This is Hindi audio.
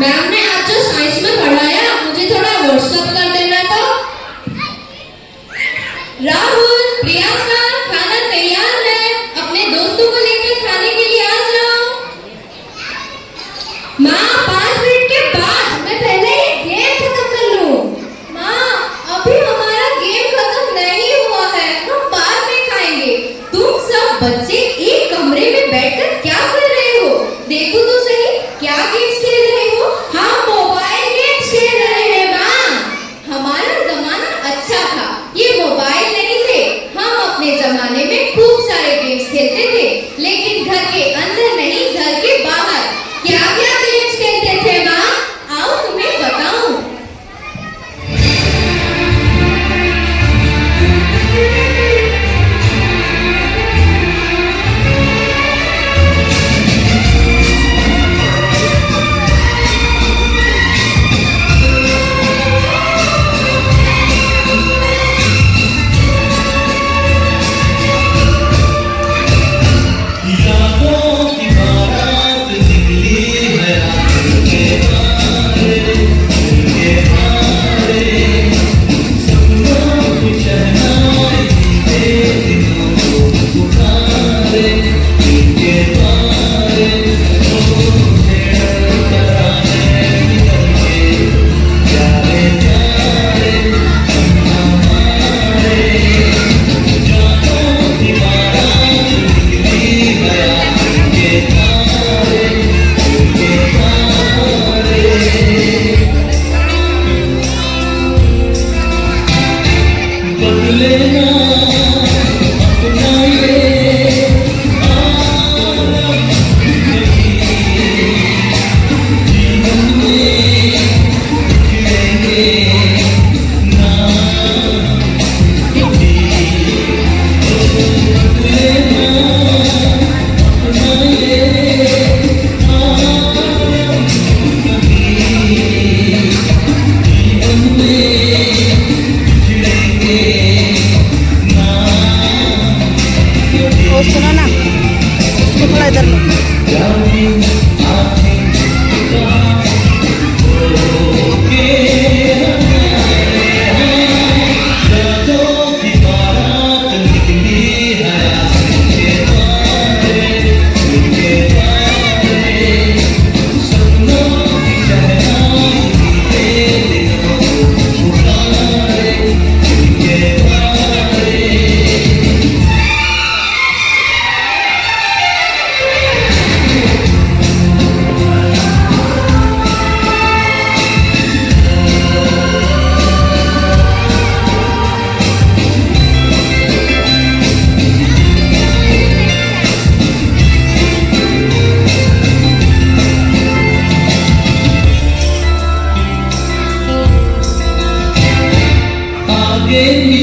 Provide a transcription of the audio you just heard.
मैम ने आज जो साइंस में पढ़ाया मुझे थोड़ा व्हाट्सएप कर देना तो। राहुल, प्रियंका, खाना तैयार है, अपने दोस्तों को लेकर खाने के लिए आ जाओ। माँ 5 मिनट के बाद, मैं पहले ये गेम खत्म कर लूं। माँ अभी हमारा गेम खत्म नहीं हुआ है, हम बाद में खाएंगे। तुम सब बच्चे एक कमरे में बैठकर क्या कर रहे हो? देखो तो सही, क्या गेम्स खेल रहे हो? हम मोबाइल गेम्स खेल रहे हैं माँ। हमारा जमाना अच्छा था, ये मोबाइल नहीं थे। हम अपने जमाने में खूब सारे गेम्स खेलते थे, लेकिन घर के अंदर नहीं, घर के बाहर। क्या क्या गेम्स खेलते थे माँ? आओ तुम्हें बताऊं। सुनो ना, उसको थोड़ा इधर लो। आगे भी